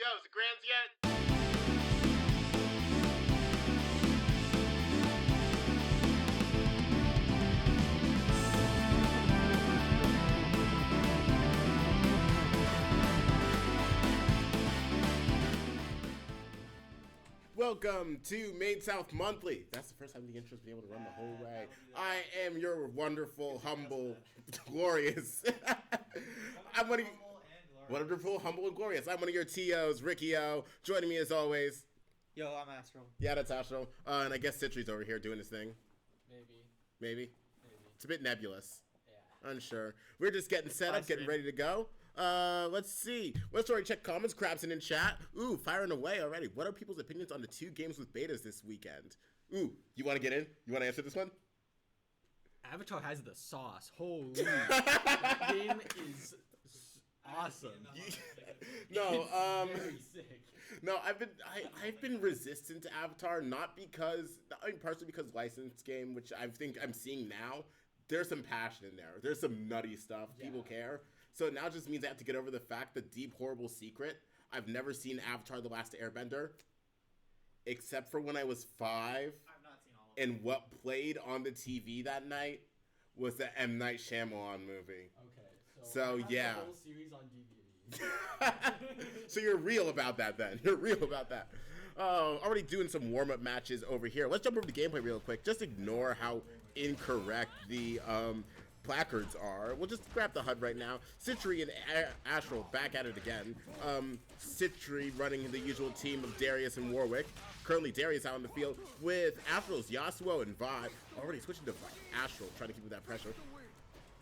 go. Is it Grands yet? Welcome to Main South Monthly. That's the first time the intro's been able to run the whole way. I am your wonderful, humble, glorious. I'm one of you. Wonderful, humble, and glorious. I'm one of your TOs, Ricky O. Joining me as always. Yo, I'm Astro. Yeah, that's Astro. And I guess Citri's over here doing his thing. Maybe. It's a bit nebulous. Yeah. Unsure. We're just getting set up, getting ready to go. Let's see. Let's already check comments. Crabson in chat. Ooh, firing away already. What are people's opinions on the 2 games with betas this weekend? Ooh, you want to get in? You want to answer this one? Avatar has the sauce. Holy. That game is awesome. Very sick. No, I've been resistant to Avatar, partially because licensed game, which I think I'm seeing now. There's some passion in there. There's some nutty stuff. Yeah. People care. So it now just means I have to get over the fact that deep, horrible secret. I've never seen Avatar: The Last Airbender, except for when I was 5. I've not seen all of it. And what played on the TV that night was the M. Night Shyamalan movie. Okay, so yeah. The whole series on DVD. So you're real about that then. You're real about that. Already doing some warm-up matches over here. Let's jump over to gameplay real quick. Just ignore how incorrect the placards are. We'll just grab the HUD right now. Citri and Astral back at it again. Citri running the usual team of Darius and Warwick. Currently Darius out on the field with Astral's Yasuo and Vi. Already switching to Astral, trying to keep with that pressure.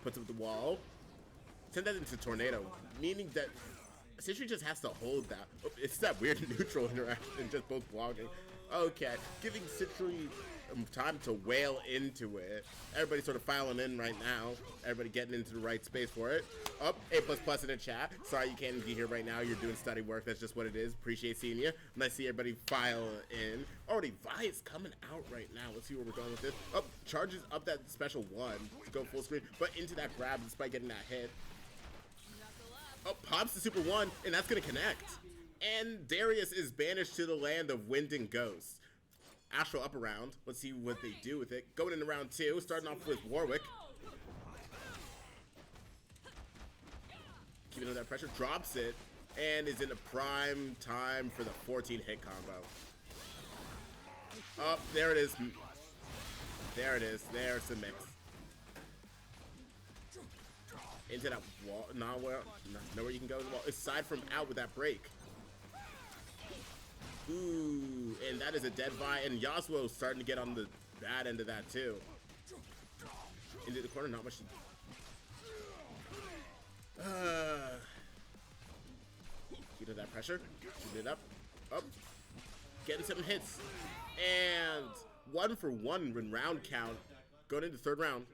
Puts up the wall. Send that into Tornado, meaning that Citri just has to hold that. It's that weird neutral interaction, just both blocking. Okay, giving Citri time to wail into it. Everybody sort of filing in right now. Everybody getting into the right space for it. Up, A++ in the chat. Sorry you can't be here right now. You're doing study work. That's just what it is. Appreciate seeing you. And I see everybody file in. Already, Vi is coming out right now. Let's see where we're going with this. Up, charges up that special 1 to go full screen, but into that grab despite getting that hit. Oh, pops the super 1, and that's going to connect. And Darius is banished to the land of wind and ghosts. Astral up around. Let's see what they do with it. Going into round 2, starting off with Warwick. Keeping under that pressure, drops it, and is in a prime time for the 14-hit combo. Oh, there it is. There it is. There's the mix. Into that wall, nowhere you can go in the wall. Aside from out with that break. Ooh, and that is a dead Vi, and Yasuo starting to get on the bad end of that too. Into the corner, not much. Get to that pressure, shoot it up, getting some hits, and 1 for 1 in round count, going into 3rd round.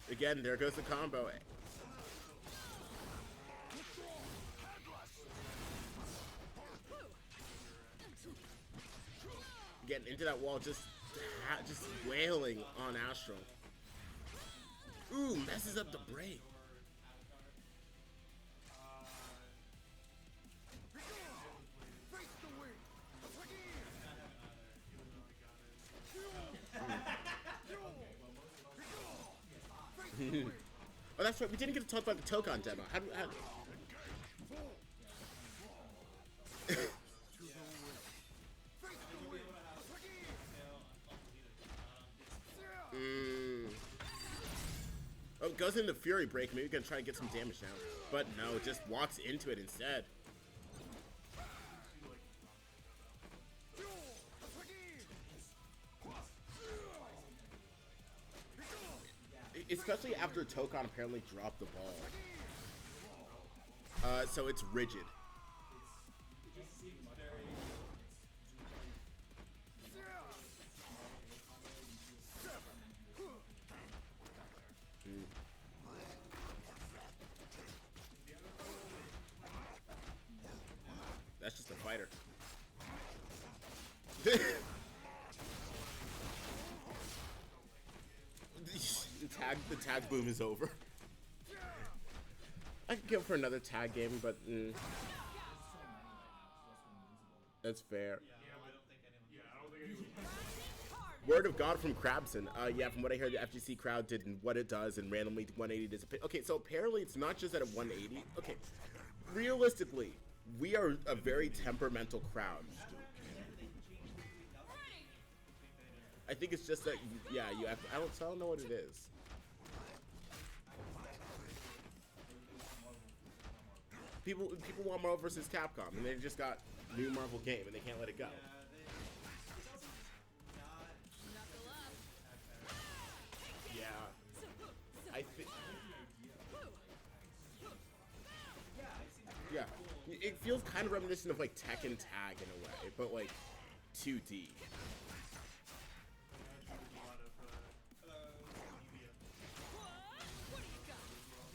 Again, there goes the combo. Getting into that wall, just wailing on Astral. Ooh, messes up the break. Oh, that's right. We didn't get to talk about the Tokon demo. Oh, goes into Fury Break. Maybe gonna try to get some damage now. But no, just walks into it instead. Especially after Tokon apparently dropped the ball. So it's rigid. That's just a fighter. the tag boom is over. I could go for another tag game, but that's fair. Word of God from Crabson. Yeah, from what I heard, the FGC crowd did what it does and randomly 180 dissipate. Okay, so apparently it's not just at a 180. Okay, realistically, we are a very temperamental crowd. I think it's just that, yeah, you have to, I don't know what it is. People want Marvel vs. Capcom, and they just got new Marvel game, and they can't let it go. Yeah, I think. Yeah, it feels kind of reminiscent of like Tekken Tag in a way, but like 2D.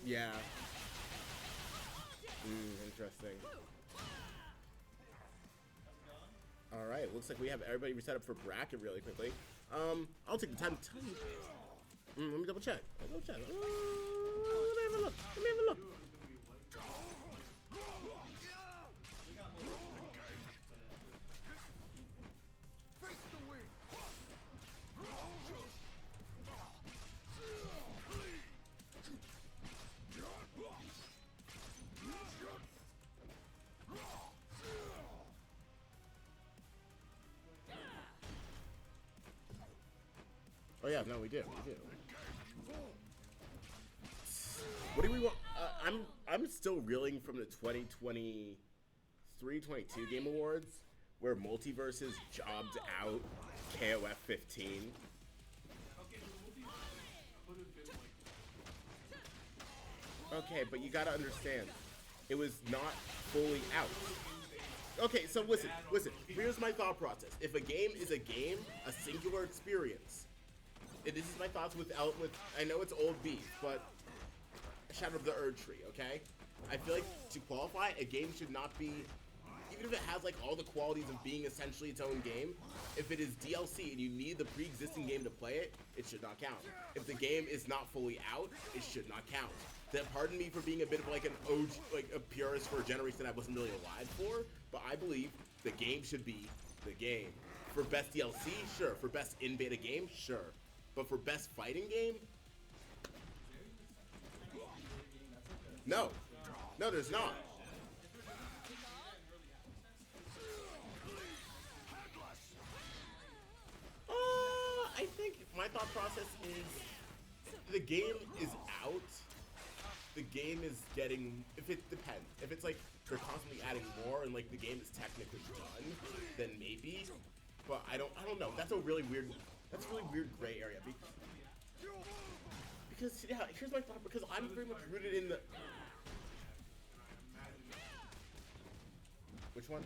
Yeah. Interesting. All right, looks like we have everybody reset up for bracket really quickly. I'll take the time to tell you. Let me double check. Let me have a look. Let me have a look. Oh yeah, no, we do. What do we want? I'm still reeling from the 2023-22 Game Awards, where Multiverses jobbed out KOF 15. Okay, but you gotta understand, it was not fully out. Okay, so listen. Here's my thought process. If a game is a game, a singular experience. And this is my thoughts with I know it's old beef, but Shadow of the Erd Tree, okay? I feel like to qualify, a game should not be, even if it has like all the qualities of being essentially its own game, if it is DLC and you need the pre-existing game to play it, it should not count. If the game is not fully out, it should not count. Then pardon me for being a bit of like an OG, like a purist for a generation that I wasn't really alive for, but I believe the game should be the game. For best DLC, sure. For best in-beta game, sure. But for best fighting game? No, there's not. I think my thought process is the game is out. The game is getting, if it depends. If it's like they're constantly adding more and like the game is technically done, then maybe. But I don't know. That's a really weird gray area. Because yeah, here's my thought. Because I'm very much rooted in the. Which one?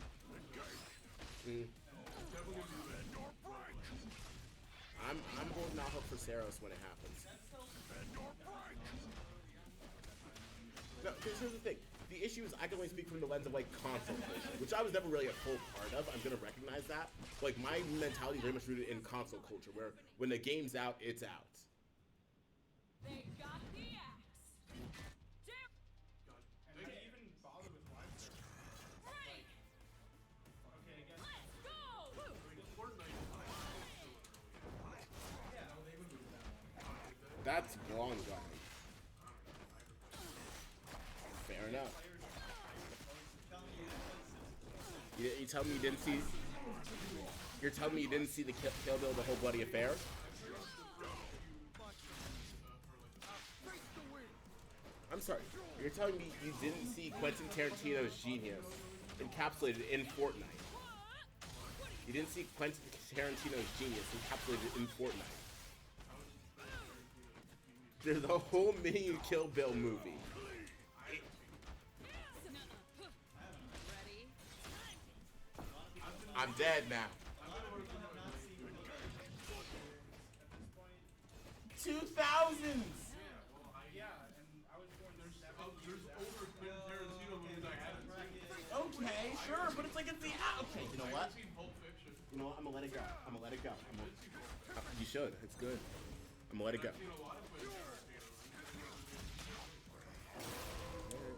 I'm holding out hope for Saros when it happens. No, because here's the thing. The issue is I can only speak from the lens of like console culture, which I was never really a full part of. I'm gonna recognize that. Like my mentality is very much rooted in console culture, where when the game's out, it's out. They got the axe. They can even bother with live search. Break. Okay, I guess. Let's go. Yeah, no, they removed that one. That's long gone. Fair enough. You tell me you didn't see. You're telling me you didn't see the Kill Bill, the whole bloody affair? I'm sorry. You're telling me you didn't see Quentin Tarantino's genius encapsulated in Fortnite? You didn't see Quentin Tarantino's genius encapsulated in Fortnite? There's a whole mini Kill Bill movie. Ready? I'm dead now. 2000s. Yeah, and I was born there's older Quentin Tarantino movies I haven't seen. Okay, sure, but it's like it's the okay. You know what? I've seen Pulp Fiction. You know what? I'm gonna let it go. You should. It's good. I'm I'm gonna let it go. I've seen a lot of players rotate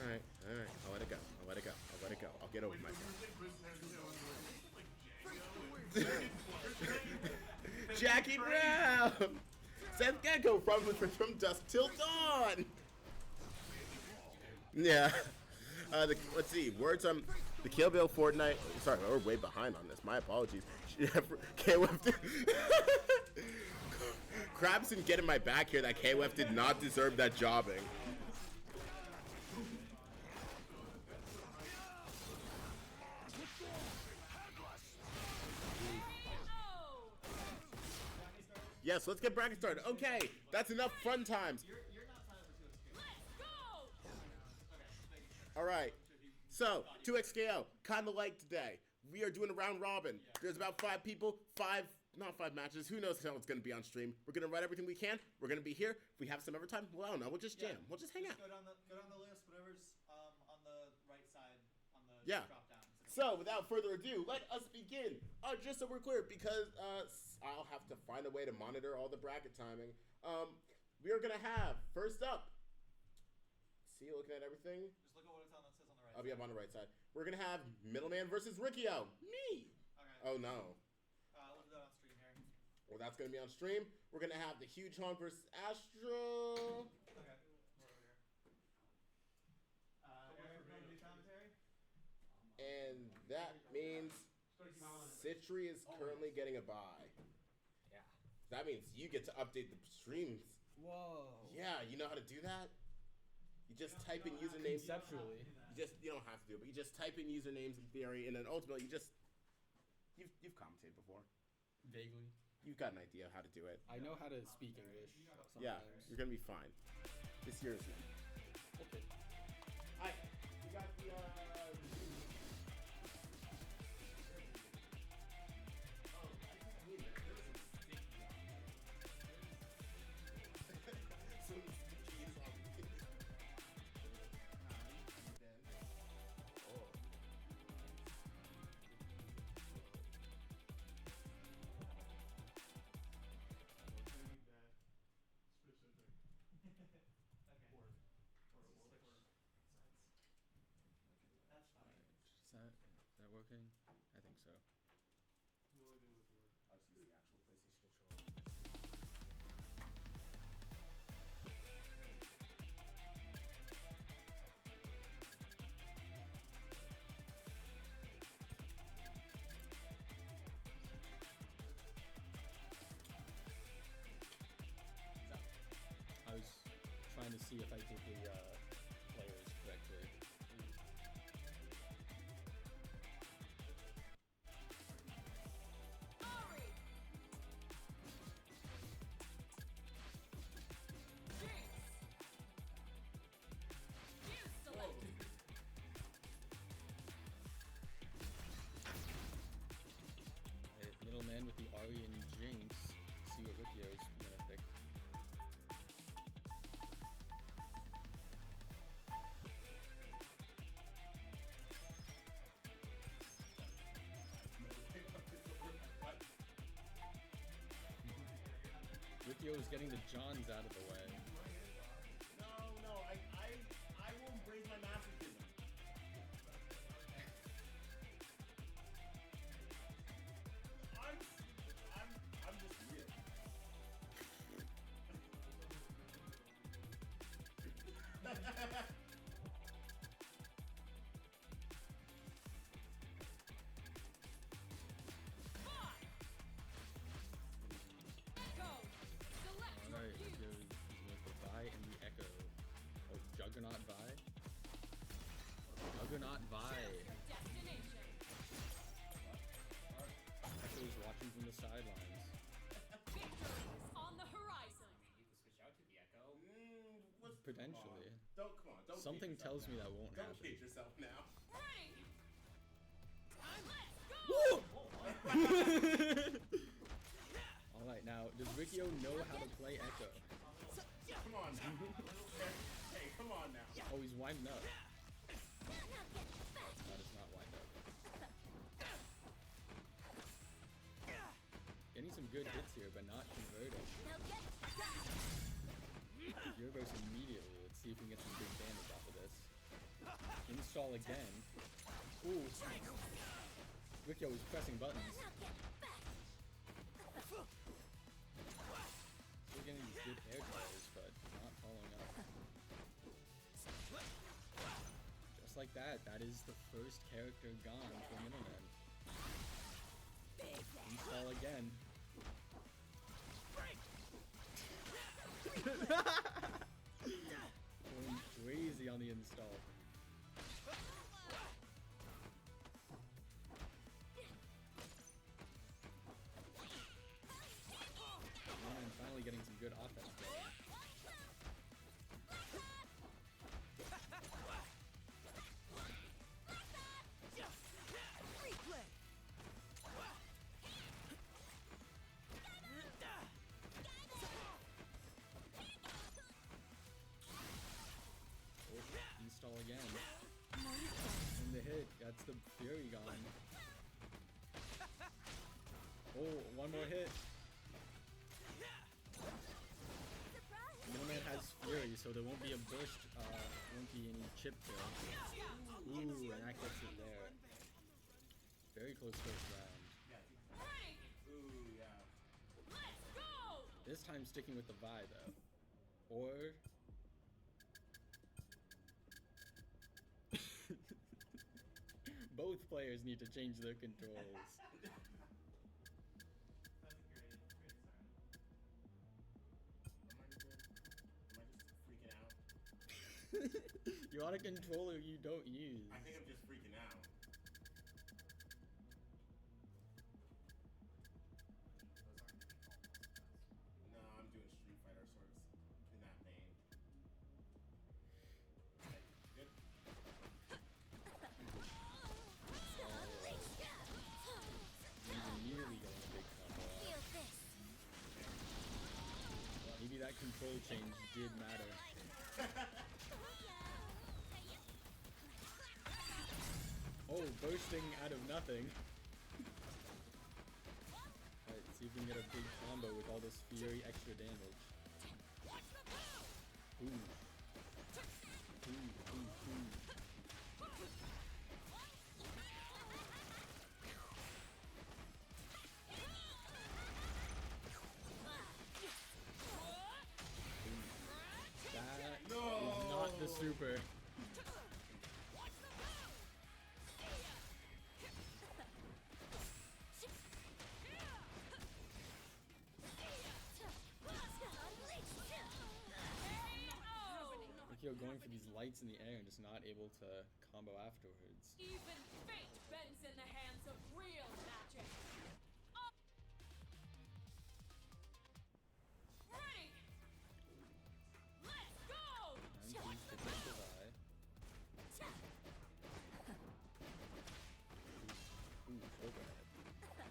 Alright. I'll let it go. I'll get over When myself. you say Chris Harrison, like Django, Jackie Brown! Seth Gecko from dusk till dawn! Yeah. Let's see. Words on the Kill Bill Fortnite. Sorry, we're way behind on this. My apologies. KWF Crabson getting my back here that KWF did not deserve that jobbing. Yes, let's get bracket started. Okay, that's enough fun times. All right. So, 2XKO, kind of like today. We are doing a round robin. There's about 5 people, not 5 matches. Who knows how it's going to be on stream. We're going to run everything we can. We're going to be here. If we have some overtime, well, I don't know. We'll just jam. We'll just hang out. Go down the list, whatever's on the right side, on the Yeah. drop down. So, without further ado, let us begin. Just so we're clear, because I'll have to find a way to monitor all the bracket timing. We are going to have, first up, see, looking at everything. Just look at what it's on that says on the right I'll side. be up on the right side. We're going to have Middleman versus Riccio. Me. Okay. Oh, no. We'll do that on stream here. Well, that's going to be on stream. We're going to have the Huge Honk versus Astro. Okay. We're over here. Eric, you want to do commentary? And that means Citri is currently getting a bye. Yeah. That means you get to update the streams. Whoa. Yeah, you know how to do that? You just type in usernames. Conceptually. You don't have to do it, but you just type in usernames in theory, and then ultimately you've commentated before. Vaguely. You've got an idea of how to do it. I know how to speak English sometimes. Yeah, you're gonna be fine. This year is Okay. Alright, we got the Is that working? I think so. I was trying to see if I did the players correctly. Middleman with the Ari and Jinx. See what Ricchio's gonna pick. Ricchio is getting the Johns out of the way. No, I will raise my masochism. I'm just real. Alright, Ricchio is with the Vi and the Echo. Oh, Juggernaut Vi? Juggernaut Vi. Echo is watching from the sidelines. On the horizon. Potentially. Don't Something kid yourself tells me now. that won't Don't happen. kid yourself now. Ready. Let's go. Alright, now, does Ricchio know how to play Echo? Come on now. Hey, come on now. Oh, he's winding up. That is not wind up. Getting some good hits here, but not converting. install again. Ooh. Rikyo is pressing buttons. Still getting these good air dryers, but not following up. Just like that, that is the first character gone from Middleman. Install again. Going crazy on the install. And finally getting some good offense going. Install again. And the hit. That's the Fury gone. Oh, one more hit. Middleman has Fury, so there won't be a burst, won't be any chip kill. Ooh, and that gets it there. Very close first round. Ready. Ooh, yeah. Let's go. This time sticking with the Vi though. Or both players need to change their controls. That's a great start. Am I just freaking out? You want a controller you don't use. I think I'm just freaking out. No, I'm doing Street Fighter sort of in that vein. Okay, good. He's immediately getting a big combo out. Well, maybe that control change did matter. Oh, bursting out of nothing. Alright, see if we can get a big combo with all this Fury extra damage. Ooh. Ooh, ooh, ooh. That is not the super. Rikyo going for these lights in the air and just not able to combo afterwards. Even fate bends in the hands of real magic. Ready. Let's go. And he's sticking with the Vi. Ooh, overhead. There,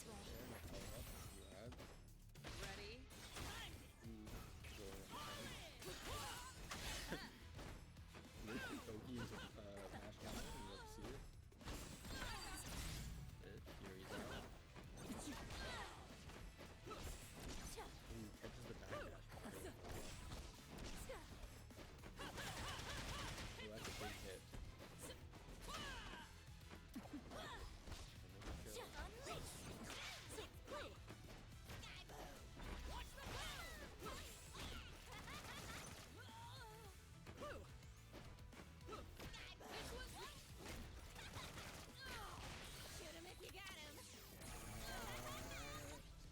no follow up. Grab. Ready. Ooh, roll in time. Toki is mash counter. You love to see it. Fury's out. Ooh, catches the backdash. Ooh, that's a big hit.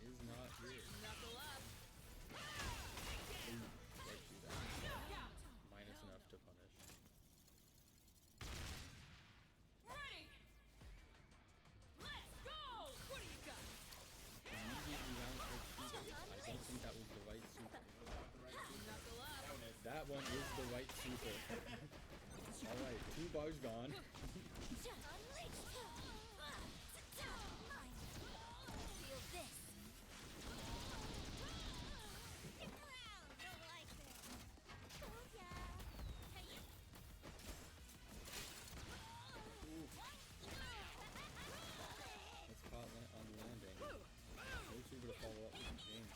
Is not good. Knuckle up. Ooh, right through that. Knockout. Minus enough to punish. Ready. Let's go. What do you got? Immediately round for super. I don't think that was the right super. Knuckle up. That one is the right super. Alright, 2 bars gone. Ooh. That's caught on the landing. No super to follow up with the game.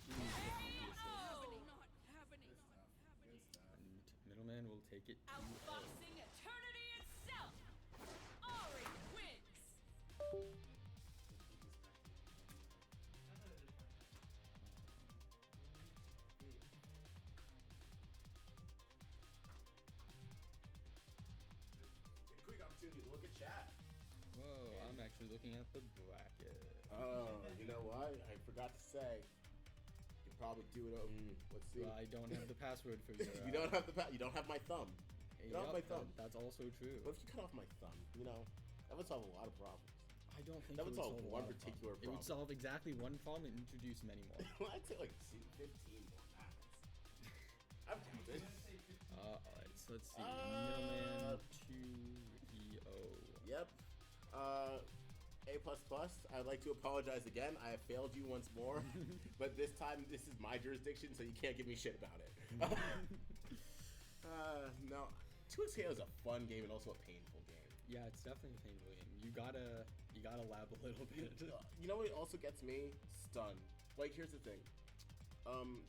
Ooh, the previous hit. Not happening. make it 2-0. Outboxing eternity itself. Ari wins. Quick opportunity to look at chat. Whoa, I'm actually looking at the bracket. Oh, you know what? I forgot to say. You can probably do it. Let's see. Well, I don't have the password for your. You don't have you don't have my thumb. You don't have my thumb. That's also true. What if you cut off my thumb? You know, that would solve a lot of problems. I don't think That it would solve a one lot of particular problems. It would problem. solve exactly one problem and introduce many more. Well, I'd say like 15 more max. I'm tempted. Alright, so let's see. Middleman 2-0. Yep. A++. I'd like to apologize again. I have failed you once more, but this time this is my jurisdiction, so you can't give me shit about it. No. 2XKO is a fun game and also a painful game. Yeah, it's definitely a painful game. You gotta lab a little bit. You know what also gets me? Stun. Like, here's the thing.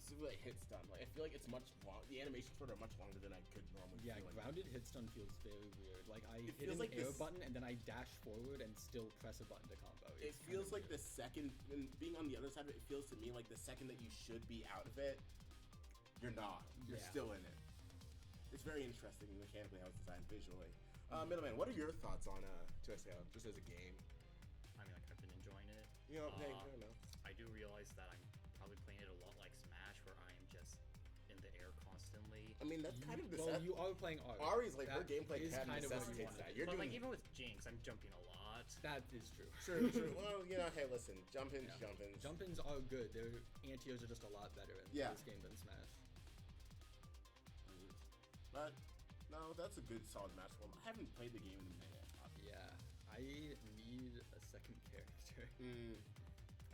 Specifically like hit stun. Like, I feel like it's much long. The animations for it are much longer than I could normally. Yeah, feel like. grounded hit stun feels very weird. Like I hit feels an like air this- button and then I dash forward and still press a button to combo. It It's feels kinda like the weird. second, and being on the other side of it, it feels to me like the second that you should be out of it, you're not. You're Yeah. still in it. It's very interesting mechanically how it's designed visually. Middleman, what are your thoughts on 2XKO, just as a game? I mean, like, I've been enjoying it. You know, hey, I don't know. I do realize that I'm probably playing it a lot like Smash, where I am just in the air constantly. I mean, that's kind of Well, you are playing Ari. Ari's like her That gameplay is kind of kind of what you necessitates wanted. that. You're But doing like, even with Jinx, I'm jumping a lot. That is true. true, true. Well, you know, hey, listen, jump-ins, Yeah. jump-ins. Jump-ins are good. Their anti-airs are just a lot better in Yeah. this game than Smash. But no, that's a good solid match for him. I haven't played the game in a minute. Yeah, I need a second character.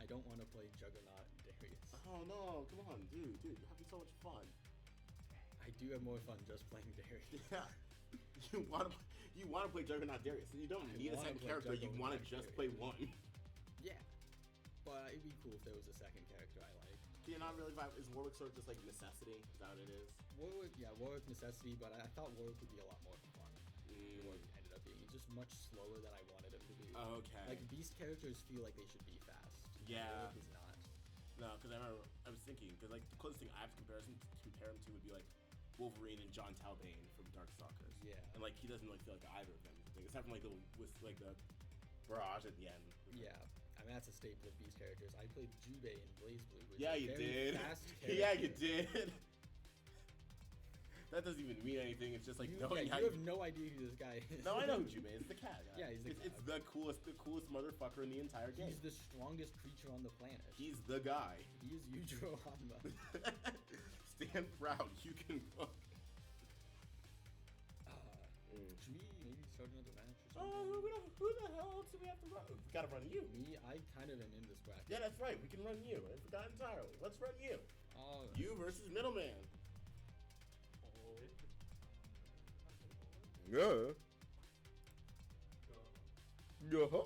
I don't want to play Juggernaut and Darius. Oh no, come on, dude, you're having so much fun. I do have more fun just playing Darius. Yeah. You want to play Juggernaut Darius. You don't I need a wanna second play character. You want to Juggernaut just Darius. play one. Yeah, but it'd be cool if there was a second character I like. You're not really vibe. Is Warwick sort of just like necessity? Is that what it is? Warwick, yeah, Warwick necessity, but I thought Warwick would be a lot more fun. than Warwick ended up being. He's just much slower than I wanted him to be. Okay. Like beast characters feel like they should be fast. Yeah. Warwick is not. No, because I was thinking, because like the closest thing I have to compare him to would be like Wolverine and John Talbane from Darkstalkers. Yeah. And like he doesn't like feel like either of them, except from like with like the barrage at the end. Yeah. I mean, that's a staple of beast characters. I played Jubei in Blaze Blue, which Yeah, is you a very did. fast Yeah, you character. did. That doesn't even mean anything. It's just like You, knowing yeah, how you have no idea who this guy is. No, I know who Jubei is. The cat guy. Yeah, he's the It's cat. the coolest motherfucker in the entire game. He's the strongest creature on the planet. He's the guy. He is Yujiro Hanma. Stand proud. You can cook. Should we maybe start another match or Oh, something? who the hell else do we have to run? We gotta run you. Me, I kind of am in this bracket. Yeah, that's right. We can run you. I forgot entirely. Let's run you. Oh, You versus Middleman. Yeah. Yeah.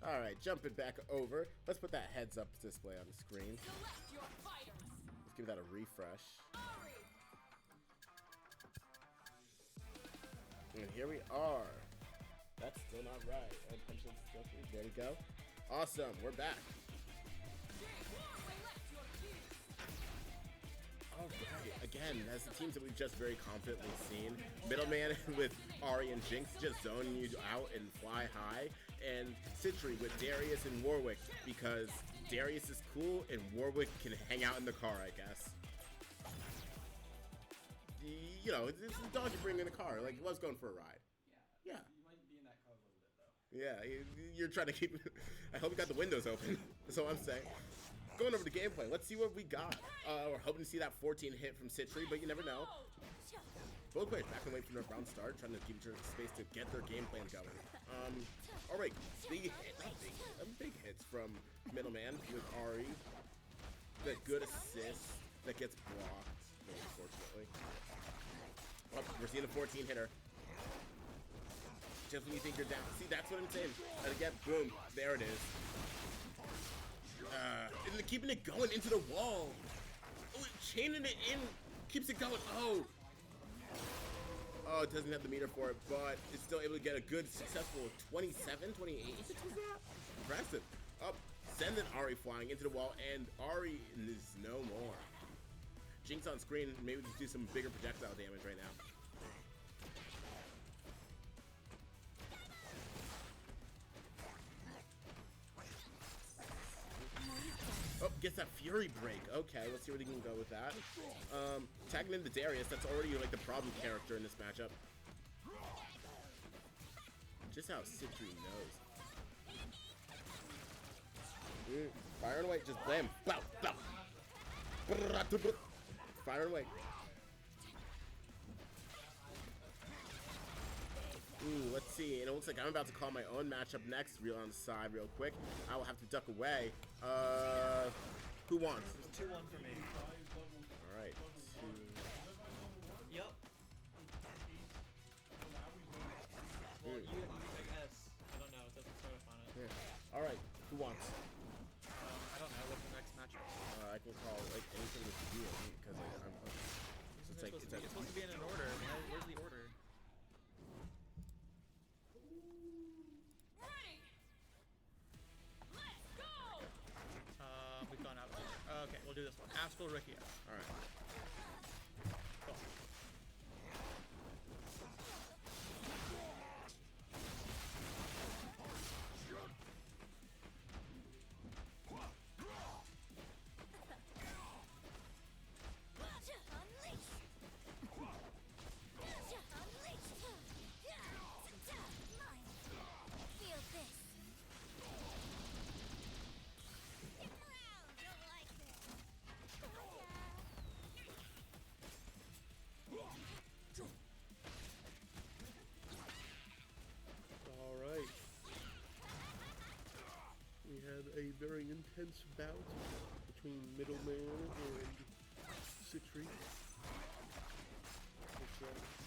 All right, jumping back over. Let's put that heads up display on the screen. Select your fighters. Let's give that a refresh. Ari. And here we are. That's still not right. There we go. Awesome, we're back. Select your keys. All right, again, as the teams that we've just very confidently seen, Middleman with Ari and Jinx just zoning you out and fly high, and Citri with Darius and Warwick because Darius is cool and Warwick can hang out in the car, I guess. You know, it's the dog you bring in the car. Like, he was going for a ride. Yeah. You might be in that car a little bit, though. Yeah, you're trying to keep. I hope you got the windows open. That's all I'm saying. Going over the gameplay, let's see what we got. We're hoping to see that 14 hit from Citri, but you never know. Both players back and wait for their round start, trying to keep each other space to get their game plan going. All right, big hits from Middleman with Ari. the good assist that gets blocked, unfortunately. Oh, we're seeing a 14 hitter. Just when you think you're down. See, that's what I'm saying. And again, boom, there it is. And they're keeping it going into the wall. Oh, chaining it in, keeps it going. Oh, it doesn't have the meter for it, but it's still able to get a good, successful 27, 28. Was that? Impressive. Up, sending Ari flying into the wall, and Ari is no more. Jinx on screen, maybe just do some bigger projectile damage right now. Oh, gets that Fury break. Okay, let's see where they can go with that. Tagging into Darius, that's already like the problem character in this matchup. Just how Citry knows. Firing away, just blam. Bow, bow. Firing away. Ooh, let's see. And it looks like I'm about to call my own matchup next, real on the side, real quick. I will have to duck away. Who wants? It's 2-1 for me. All right. Yep. Well, you I guess. I don't know. It doesn't start up on it. Yeah. All right. Who wants? I don't know. What's the next matchup? I can call like anything with you because like, I'm. It's like It's supposed to be in an order. Where's the order? Ready. Let's go. We've gone out. Okay, we'll do this one. Astral Rikia. all right. Cool. All right. We had a very intense bout between Middleman and Citry.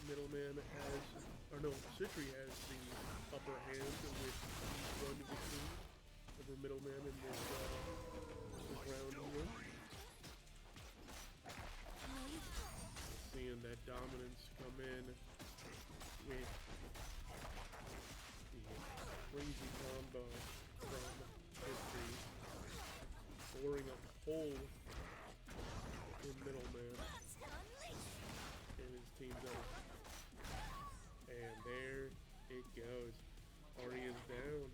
Middleman has, or no, Citry has the upper hand with run victory over Middleman in this round here. Seeing that dominance come in with the crazy combo from Citry, boring a hole in Middleman and his team's up. And there it goes. Ari is down.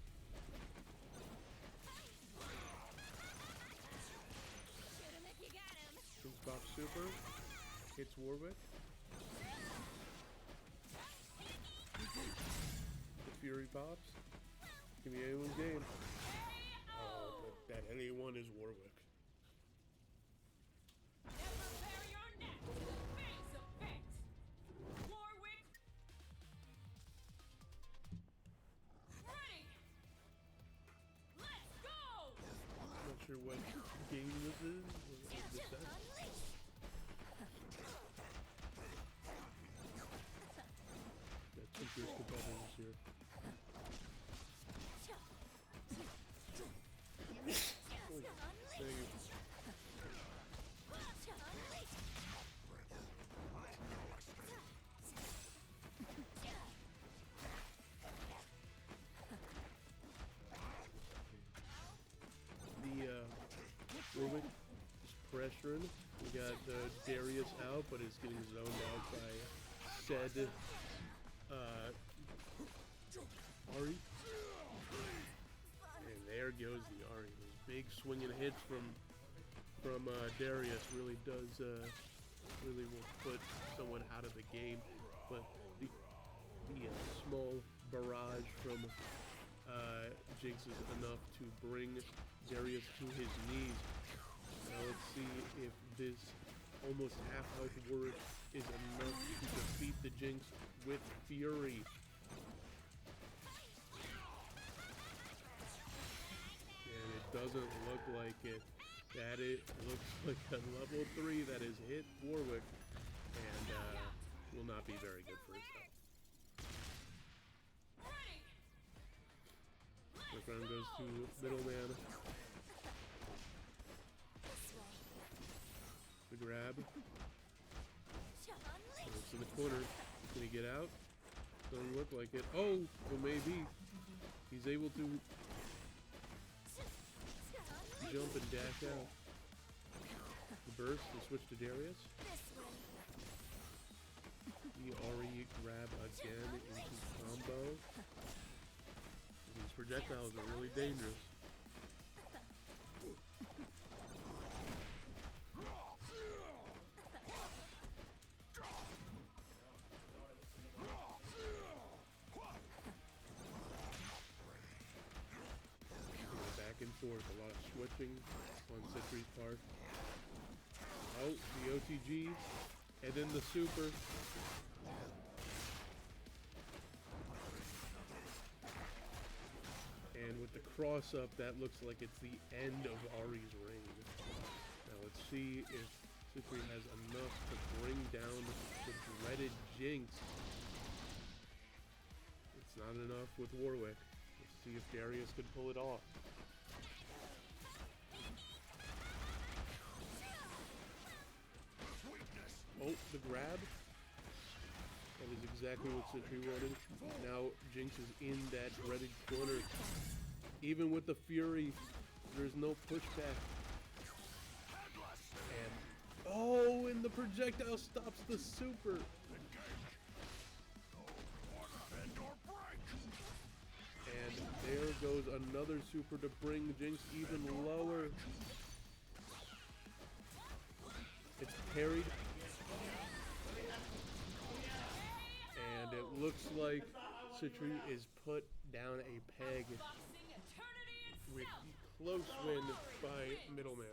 Pink Bob Super hits Warwick. The Fury pops. Give me anyone's game. But that anyone is Warwick. Never bare your neck. Face effect. Warwick. Ready. Let's go. Not sure what game this is. What is this at? Got two fierce competitors here. Oh, dang it. Warwick is pressuring. We got Darius out, but is getting zoned out by said Ari. And there goes the Ari. Those big swinging hits from Darius really does really will put someone out of the game. But the small barrage from Jinx is enough to bring Darius to his knees. Now let's see if this almost half health Warwick is enough to defeat the Jinx with Fury. And it doesn't look like it. That it looks like a level 3 that has hit Warwick and will not be very good for his health. First round goes to middleman. The grab. Looks in the corner. Can he get out? Doesn't look like it. Oh, well maybe. He's able to jump and dash out. The burst, the switch to Darius. The Ari grab again into combo. These projectiles are really dangerous. Back and forth, a lot of switching on Citri's part. Oh, the OTG, and then the super. And with the cross up, that looks like it's the end of Ari's reign. Now let's see if Citri has enough to bring down the dreaded Jinx. It's not enough with Warwick. Let's see if Darius could pull it off. Oh, the grab. That is exactly what Citri wanted. Now Jinx is in that dreaded corner. Even with the Fury, there's no pushback. And oh, and the projectile stops the super. And there goes another super to bring Jinx even lower. It's parried. And it looks like Citri is put down a peg with close win by middleman.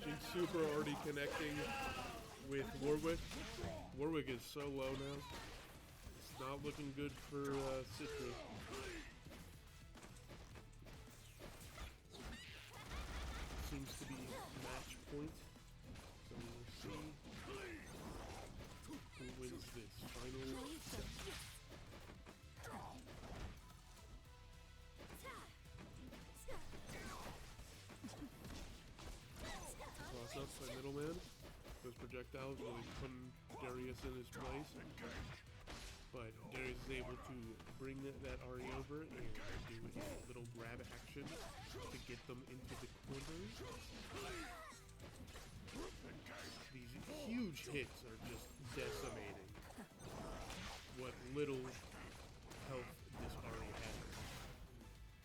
Jinx super already connecting with Warwick. Warwick is so low now. It's not looking good for Citri. Seems to be match point. So we'll see who wins this final set. Cross up by middleman. Those projectiles really putting Darius in his place. But Darius is able to bring that Ari over and do a little grab action to get them into the corners. These huge hits are just decimating what little health this Ari has.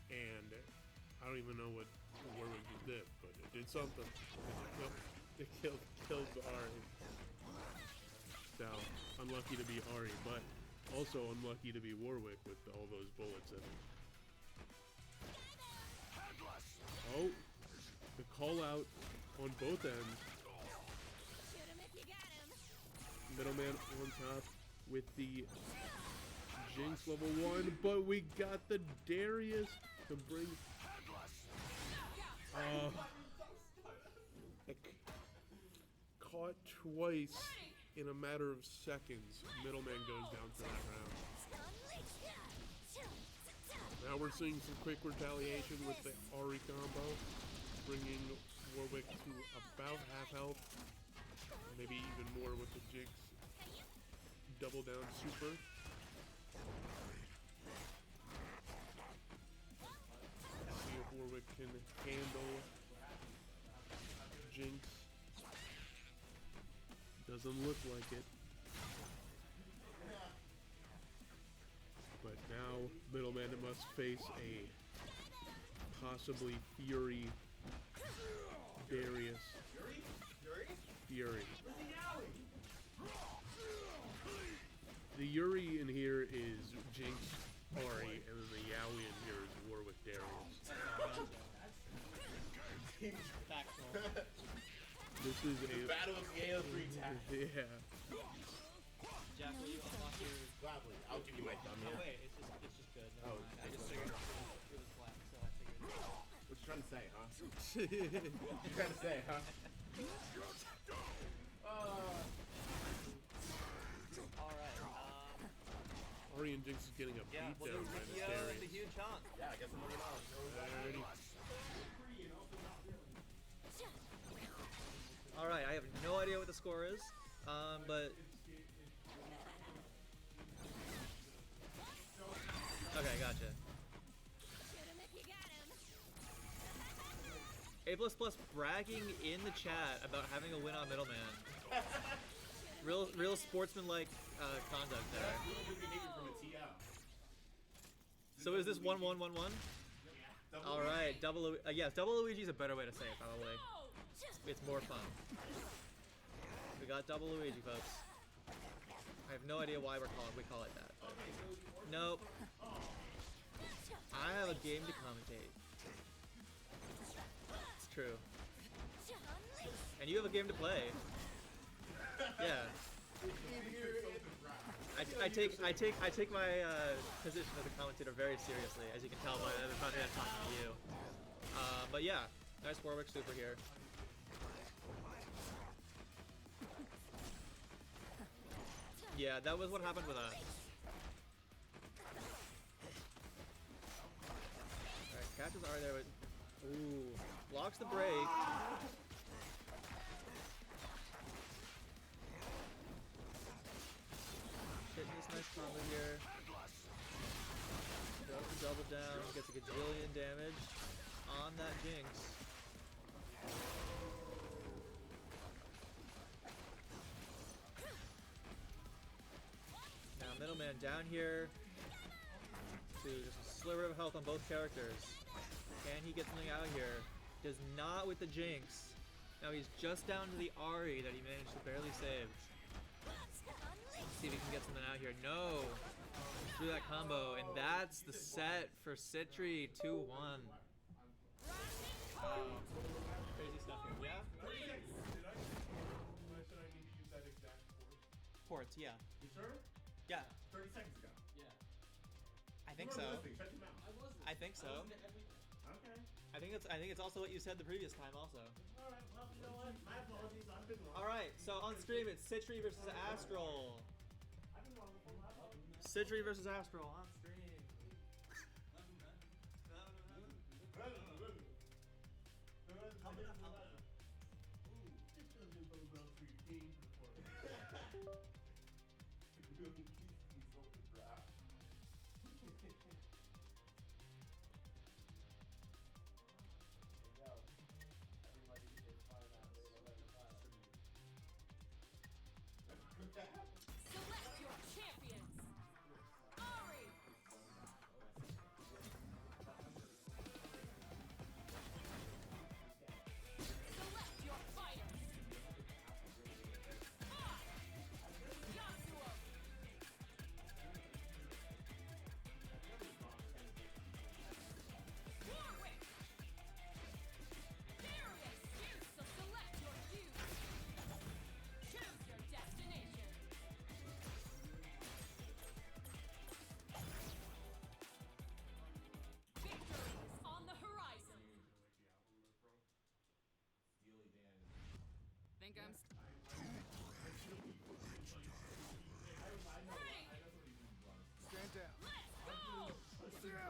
And I don't even know what Warwick just did, but it did something. It killed Ari. Now, unlucky to be Ari, but also unlucky to be Warwick with all those bullets in him. Oh, the call out on both ends. Middleman on top with the Jinx level 1, but we got the Darius to bring. Caught twice in a matter of seconds. Middleman goes down for that round. Now we're seeing some quick retaliation with the Ari combo, bringing Warwick to about half health, maybe even more with the Jinx double down super. See if Warwick can handle Jinx. Doesn't look like it. But now middleman must face a possibly Fury Darius. Fury. Yuri in here is Jinx, Ori, and then the Yaoi in here is Warwick Darius. Factual. This is a Battle of the AO3 tag. yeah. Jack, will you unlock your... Gladly, I'll give you my thumb. Oh Yeah. wait, it's just good. Never Oh, mind. I just figured it was flat, so I figured. What you trying to say, huh? What you trying to say, huh? Alright, Ori and Jinx is getting a yeah, beat we'll down do by Rikio and the Darius. huge chunk. Yeah, I guess I'm moving on. Alrighty. Alright, I have no idea what the score is, but... Okay, gotcha. A++ bragging in the chat about having a win on Middleman. Real sportsman-like conduct there. So is this 1-1-1-1? Alright, yes, double Luigi's a better way to say it, probably. It's more fun. We got double Luigi, folks. I have no idea why we call it that. But nope. I have a game to commentate. It's true. And you have a game to play. Yeah. I take my position as a commentator very seriously, as you can tell by the fact that I'm talking to you. But yeah, nice Warwick super here. Yeah, that was what happened with us. Alright, catches are there, but... Ooh. Blocks the break. Hitting this nice combo here. Goes the double down, gets a gajillion damage on that Jinx. Now Middleman down here to just a sliver of health on both characters. Can he get something out here? Does not with the Jinx. Now he's just down to the Ari that he managed to barely save. See if he can get something out here. No! Through that combo, and that's the set for Citri 2-1. Crazy stuff here. Yeah? Ports, yeah. You sure? Yeah, 30 seconds ago. I think so. Shut your mouth. I think so. Okay. I think it's also what you said the previous time also. Alright, well, you know what? My apologies. I've been wrong. Alright, so on stream it's Citri versus Astral. I've been wrong before. My apologies. Citri versus Astral on stream. Select your champions. Ari. Select your fighters. Yasuo. Warwick. Darius. So select your cues. Choose your destination. Victory is on the horizon. Think I'm ready. Stand down. Let's go.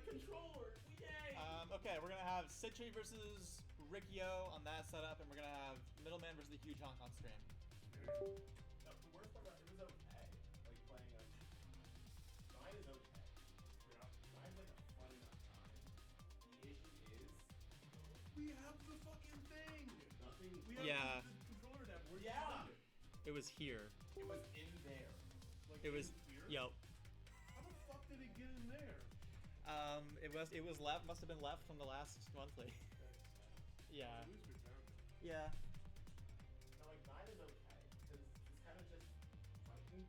controller. Yay! Okay, we're gonna have Citrine versus Rikio on that setup, and we're gonna have Middleman versus the Huge Honk on stream. The worst part about it was okay. Like playing a 9 is okay. Yeah. 9's like a fun enough time. The issue is We have the fucking thing. nothing. We have Yeah. the controller that we're Yeah. It was here. It was in there. Like It was. in here? Yep. How the fuck did it get in there? It was left. Must have been left from the last monthly. Yeah. At least we found it. Yeah. No, like 9 is okay. Because it's kind of just fighting.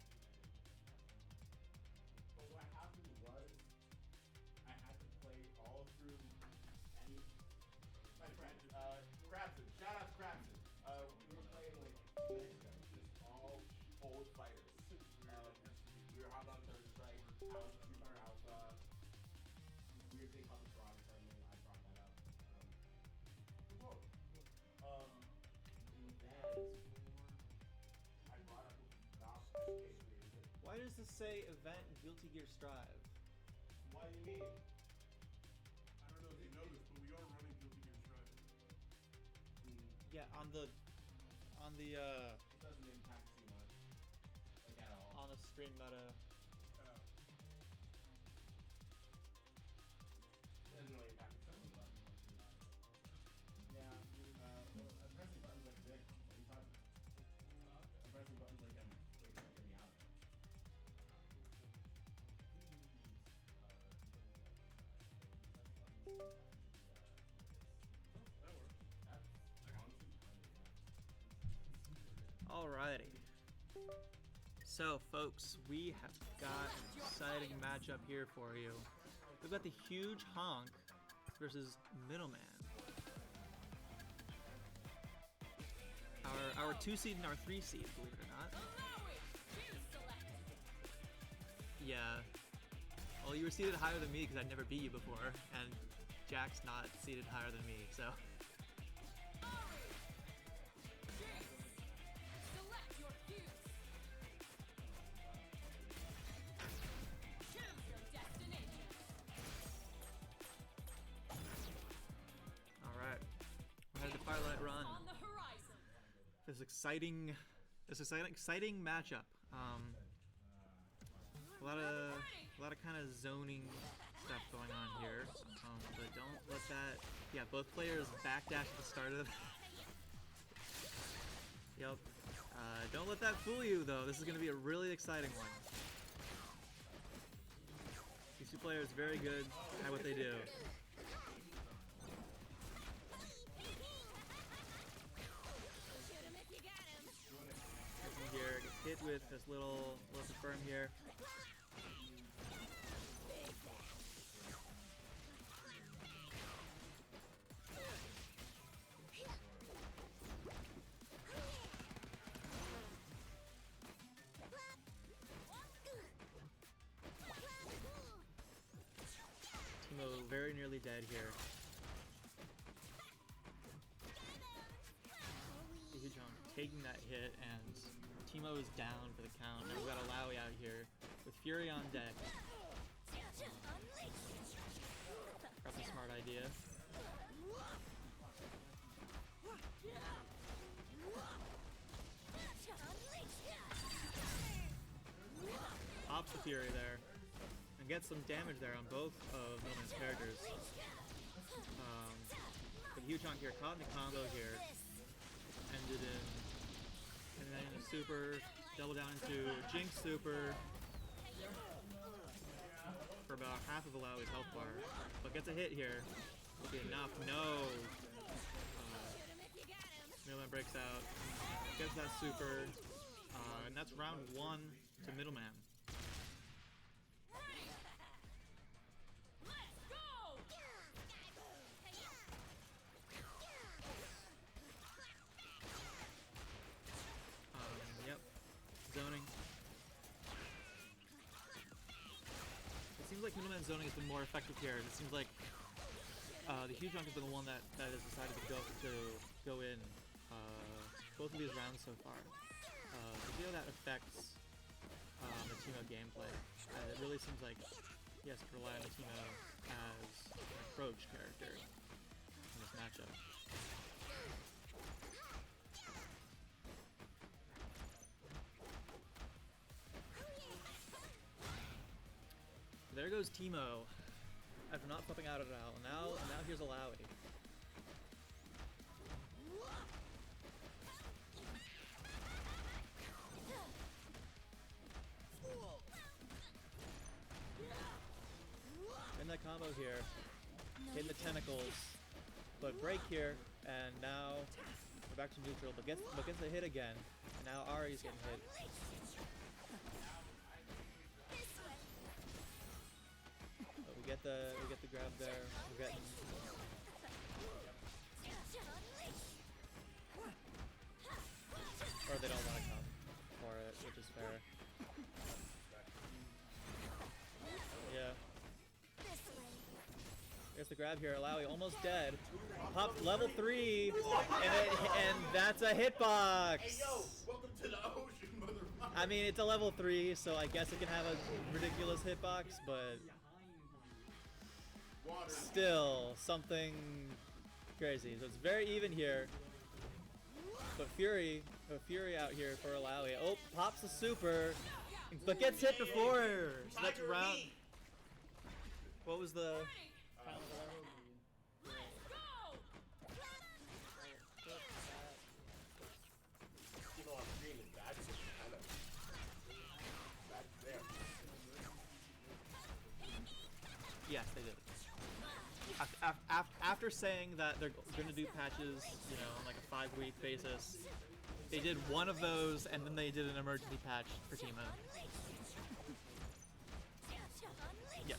But what happened was I had to play all through any. My friend, Crabson. Shout out to Crabson. We were playing like just all old fighters. We were hopping on Thursday Strike. I was Super Alpha. Weird thing called the Toronto tournament. I brought that up. And then I brought up Knox education. Why does this say event Guilty Gear Strive? What do you mean? I don't know if you know this, but we are running Guilty Gear Strive. Yeah, on the It doesn't impact too much. Like at all. on the stream meta. It doesn't really impact the phone button. Yeah. I'm pressing buttons like this. What are you talking about? I'm pressing buttons like I'm getting me out. That works. Alrighty. So, folks, we have got an exciting matchup here for you. We've got the Huge Honk versus Middleman. Our 2 seed and our 3 seed, believe it or not. Yeah. Well, you were seated higher than me because I'd never beat you before, and Jack's not seated higher than me, so. Select your cues. Choose your destination. Alright. We're headed to Firelight Run. On the horizon. This exciting matchup. A lot of kind of zoning stuff going on here. But don't let that. Yeah, both players backdash at the start of. Yep. Don't let that fool you though. This is going to be a really exciting one. These two players very good at what they do. Here, gets hit with this little confirm here. Timo very nearly dead here. Huge Honk taking that hit, and Timo is down for the count. Now we've got Alawi out here with Fury on deck. That's a smart idea. Pops the Fury there and gets some damage there on both of Middleman's characters. But Huge Honk here caught in the combo here. Ended in, and then a super, double down into Jinx super for about half of Alawi's health bar, but gets a hit here. Will be enough. No. Middleman breaks out, gets that super, and that's round 1 to Middleman. Yep. Zoning. It seems like Middleman zoning has been more effective here. It seems like the Huge Honk has been the one that has decided to go in both of these rounds so far. To see how that affects the Timo gameplay. It really seems like he has to rely on the Timo as an approach character in this matchup. There goes Teemo after not flipping out at all. Now here's Alawi. In that combo here, hitting the tentacles, but break here, and now we're back to neutral, but gets the hit again, and now Ari's getting hit. But we get the grab there. We're getting. Or they don't want to come for it, which is fair. Yeah. There's the grab here. Alawi almost dead. Popped level 3, and that's a hitbox. Hey yo, welcome to the ocean, motherfucker. I mean, it's a level 3, so I guess it can have a ridiculous hitbox, but Water. still something crazy. So it's very even here. But Fury out here for Alawi. Oh, pops the super, but gets hit before. So that's round. What was the? People on screen is bad, so kind of back there. Yes, they did. After saying that they're going to do patches, you know, on like a 5-week basis, they did one of those, and then they did an emergency patch for Teemo. Yes.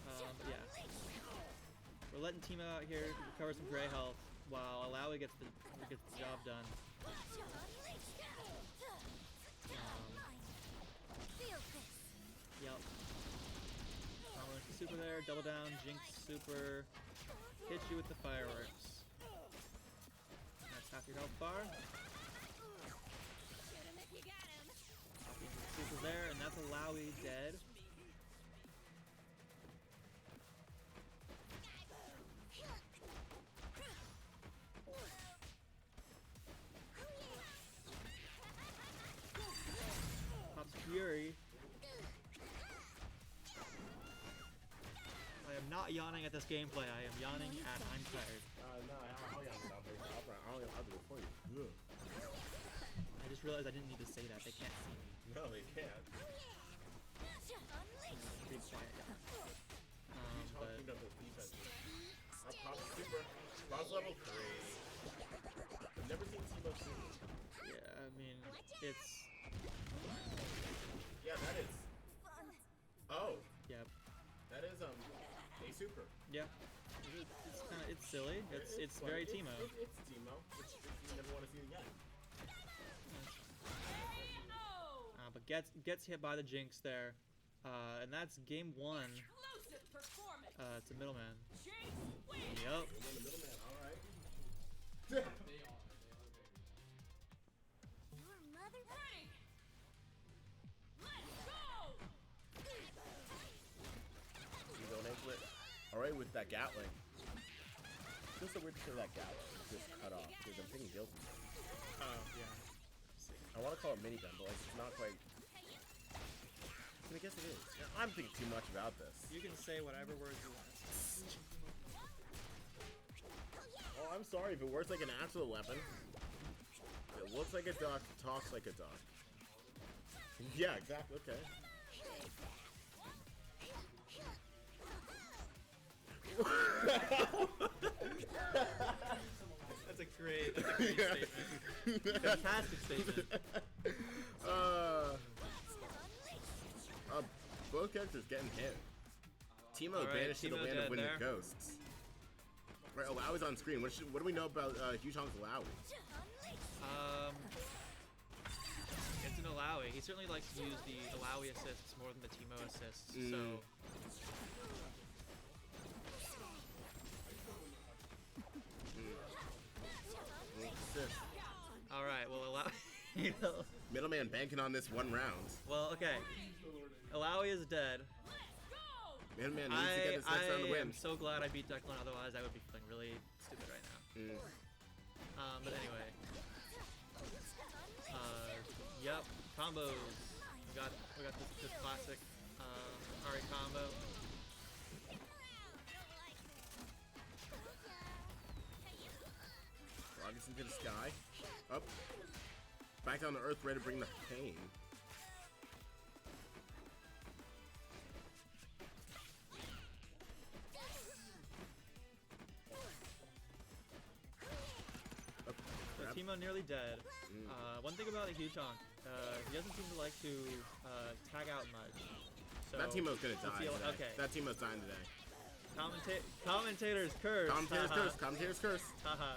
But yeah, we're letting Teemo out here recover some gray health while Alawi gets the job done. Yep. Super there, double down, Jinx super, hit you with the fireworks. That's half your health bar. Copy into the super there, and that's Alawi dead. Pops Fury. I am not yawning at this gameplay, I am yawning at I'm tired. No, I'll yawn it out there. I'll do it for you. I just realized I didn't need to say that, they can't see me. No, they can't. Pretty quiet guy. But Talking about those defenses. I'll pop super. Boss level 3. I've never seen Teemo super. yeah, I mean, it's, Yeah, that is. Oh, yeah, that is a super. yeah. It's kind of, it's silly. It's very Teemo. It's Teemo. You never want to see it again. But gets hit by the Jinx there, and that's game 1 Explosive performance. to Middleman. Jinx wins. Yep. And then the middleman, alright. Ready. Let's go. You go anklet. Alright, with that Gatling. Feels so weird to say that Gatling is just cut off because I'm feeling guilty. Oh, yeah. I want to call it minigun, but like it's not quite. I mean, I guess it is. I'm thinking too much about this. You can say whatever words you want. Oh, I'm sorry if it works like an actual weapon. It looks like a duck, talks like a duck. Yeah, exactly. Okay. That's a great statement. Fantastic statement. Both characters getting hit. Teemo Alright, banished to the Teemo land of dead wind there. and ghosts. Right, Alawi's on screen. What do we know about Huchong's Alawi? It's an Alawi. He certainly likes to use the Alawi assists more than the Teemo assists. So Assist. all right, well Alawi. Middleman banking on this one round. Well, okay. Alawi is dead. Man needs to get his next round to I win. am so glad I beat Declan, otherwise I would be feeling really stupid right now. But anyway. Yep, combos. We got this classic Ari combo. Rockets into the sky. Up. Back down to earth, ready to bring the pain. Up. So Grab. Timo nearly dead. One thing about a huge chunk, he doesn't seem to like to tag out much. So That Timo's gonna let's die see- today. Okay. That Timo's dying today. Commentator's curse. Commentator's haha. curse. Commentator's curse. Haha.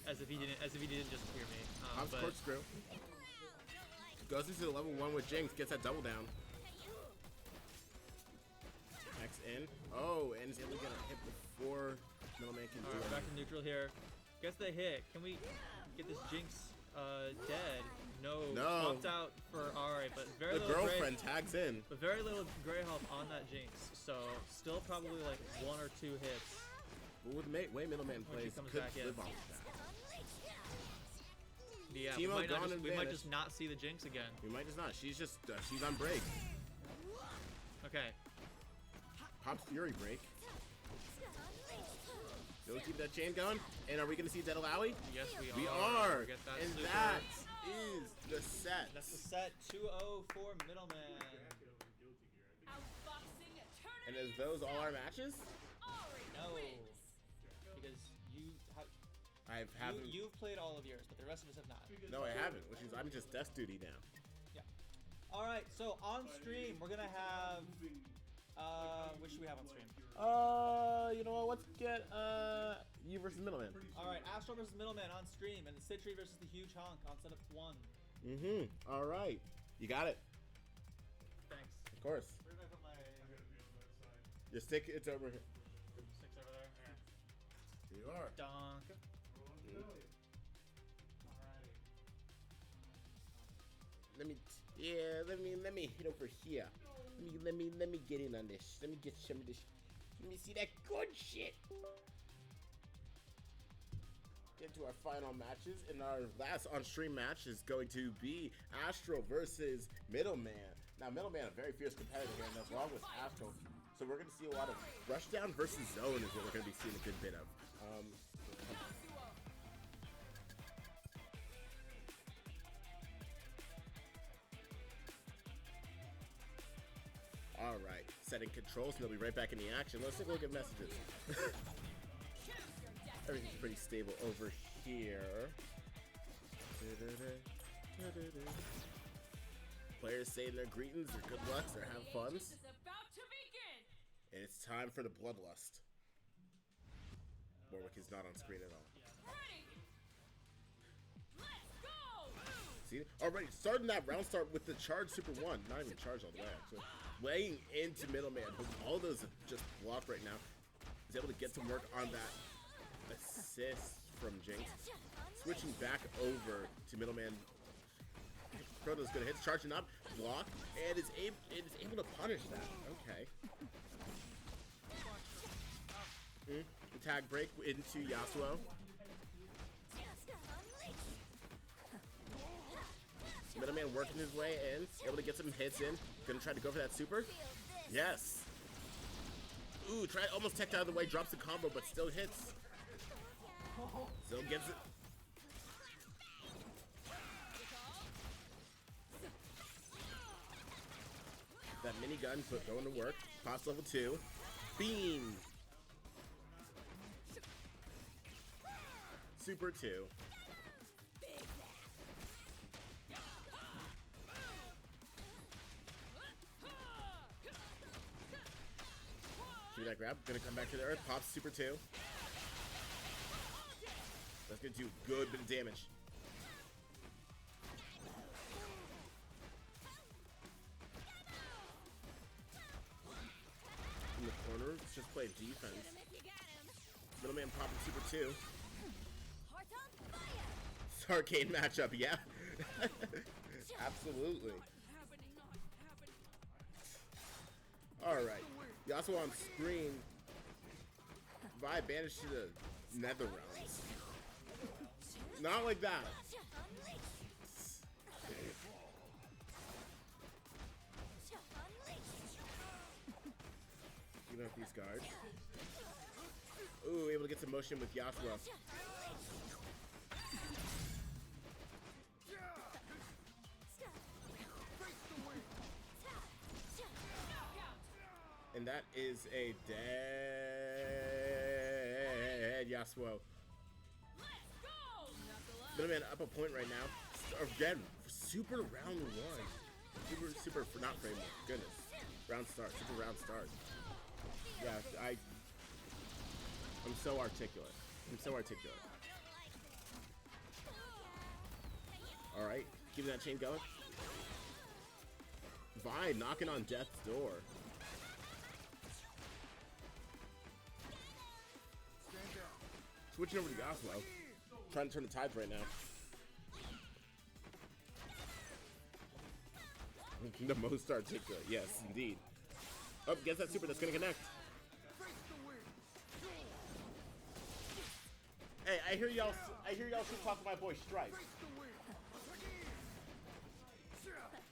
As if he didn't just hear me. Hops But corkscrew. Goes into the level 1 with Jinx. Gets that double down. X in. Oh, and he's able to get a hit before Middleman can do alright, it. we're back to neutral here. Gets the hit. Can we get this Jinx dead? No. No. Swapped out for Ari, but very The little girlfriend tags in. but very little gray health on that Jinx. So still probably like 1 or 2 hits. But with the way Middleman When she plays, comes could back in. live off of that. Yeah, Timo we gone might advantage. just not see the Jinx again. We might just not. She's just, she's on break. Okay. Pops Fury break. Don't keep that chain going. And are we going to see Dead Alawi? Yes, we We are. are. Get that And super. that is the set. That's the set 2-0 for Middleman. And is those all our matches? No. Because you've played all of yours, but the rest of us have not. No, I haven't, which means I'm just desk duty now. Yeah. Alright, so on stream we're gonna have what should we have on stream? You know what? Let's get you versus Middleman. Alright, Astro versus Middleman on stream, and Citri versus the Huge Honk on setup 1. All right. You got it. Thanks. Of course. Where did I put my Your stick, it's over here. sticks over there? Okay. You are. Donk. Let me hit over here. Let me get in on this. Let me get some of this. Let me see that good shit. Get to our final matches, and our last on-stream match is going to be Astro versus Middleman. Now, Middleman, a very fierce competitor here, and along with Astro, so we're going to see a lot of rushdown versus zone is what we're going to be seeing a good bit of. All right, setting controls, and they'll be right back in the action. Let's take a look at messages. Everything's pretty stable over here. Players saying their greetings, their good lucks, their have funs. And it's time for the bloodlust. Warwick is not on screen at all. See, already starting that round start with the charge super 1. Not even charged all the way, actually. Laying into Middleman, who all those are just blocked right now. He's able to get some work on that assist from Jinx. Switching back over to Middleman. Proto's good hits, charging up, block, and is able to punish that. Okay. The tag break into Yasuo. Middleman working his way in, able to get some hits in. Gonna try to go for that super. Yes. Ooh, almost teched out of the way, drops the combo, but still hits. Still gets it. That minigun going to work. Pops level 2. Beam. Super 2. Shoot that grab. Gonna come back to the earth. Pops super 2. That's gonna do a good bit of damage. In the corner, it's just playing defense. Middleman popping super 2. Arcane matchup, yeah. Absolutely. Alright. Yasuo on screen. Vi banished to the nether realms. Not like that. Even up these guards. Ooh, able to get some motion with Yasuo. And that is a dead Yasuo. Middleman up a point right now. Again, super round one. Super, not framework. Goodness. Round start. Super round start. Yeah, I'm so articulate. Alright, keeping that chain going. Vi knocking on death's door. Switching over to Yasuo. Trying to turn the tides right now. The most articulate, yes, indeed. Oh, gets that super that's gonna connect. Hey, I hear y'all should talk to my boy Stripe.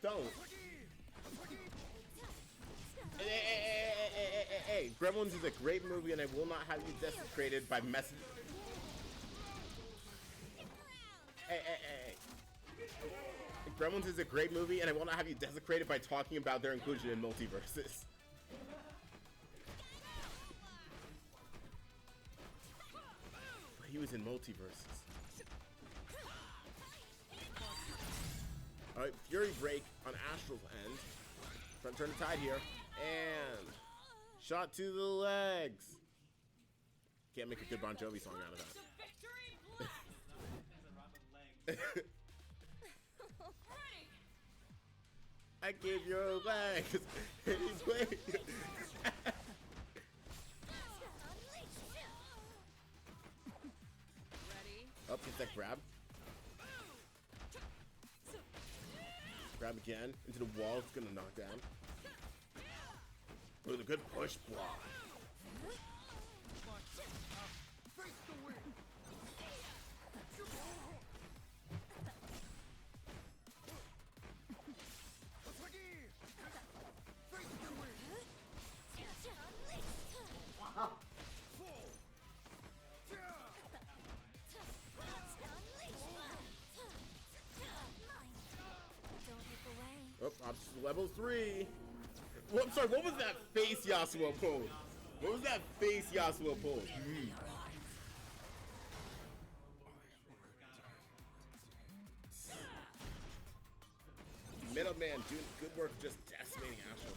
Don't. Hey, Gremlins is a great movie and I will not have you desecrated by messing. Hey. Gremlins is a great movie and I will not have you desecrated by talking about their inclusion in multiverses. But he was in multiverses. Alright, Fury Break on Astral's end. Trying to turn the tide here. And shot to the legs. Can't make a good Bon Jovi song out of that. I gave your legs. Up, get that grab. Grab again into the wall. It's gonna knock down. With a good push block. Oh, level 3. Well, I'm sorry, what was that face Yasuo pulled? What was that face Yasuo pulled? Middleman doing good work just decimating Astral.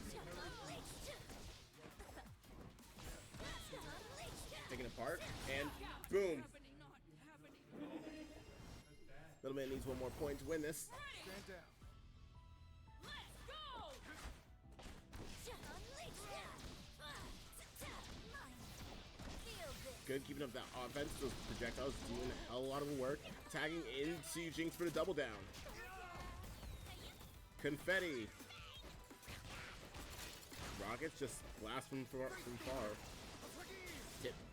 Taking it apart, and boom. Middleman needs one more point to win this. Stand down. Good, keeping up that offense. Those projectiles doing a hell of a lot of work. Tagging into Jinx for the double down. Confetti. Rockets just blast from far.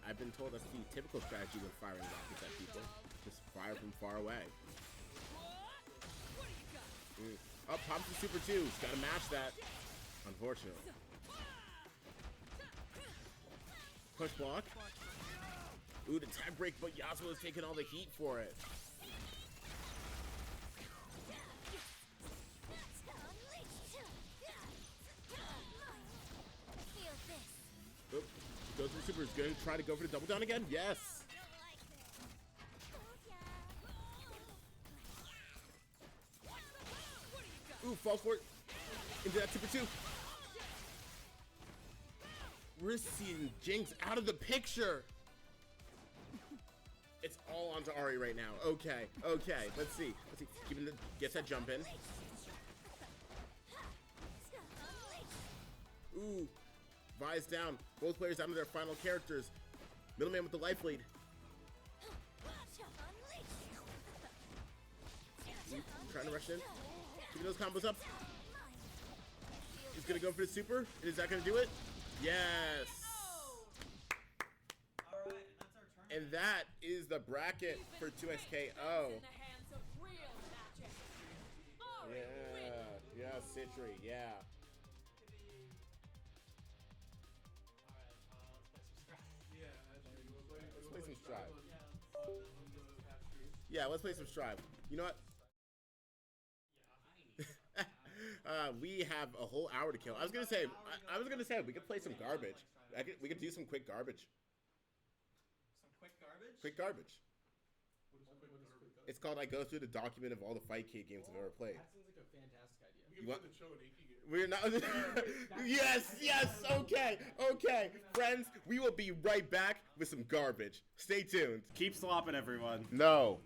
I've been told that's the typical strategy when firing rockets at people. Just fire from far away. Up, pops the super 2. Gotta match that. Unfortunately. Push block. Ooh, the tag break, but Yasuo is taking all the heat for it. Oop, goes for the super. Is going to try to go for the double down again. Yes. Ooh, fall for it. Into that super 2. We're seeing Jinx out of the picture. It's all onto Ari right now. Okay. Let's see. Gets that jump in. Ooh. Vi's down. Both players down to their final characters. Middleman with the life lead. Trying to rush in. Keeping those combos up. He's gonna go for the super. Is that gonna do it? Yes. And that is the bracket for 2XKO. Yeah, Citry, yeah. Let's play some Strive. Yeah, let's play some Strive. You know what? We have a whole hour to kill. I was gonna say we could play some garbage. We could do some quick garbage. Some quick garbage? Quick garbage. It's called I go through the document of all the fight kid games I've ever played. That seems like a fantastic idea. We can What? put the show an Iki game. We're not. Yes. Okay. Friends, we will be right back with some garbage. Stay tuned. Keep slopping, everyone. No.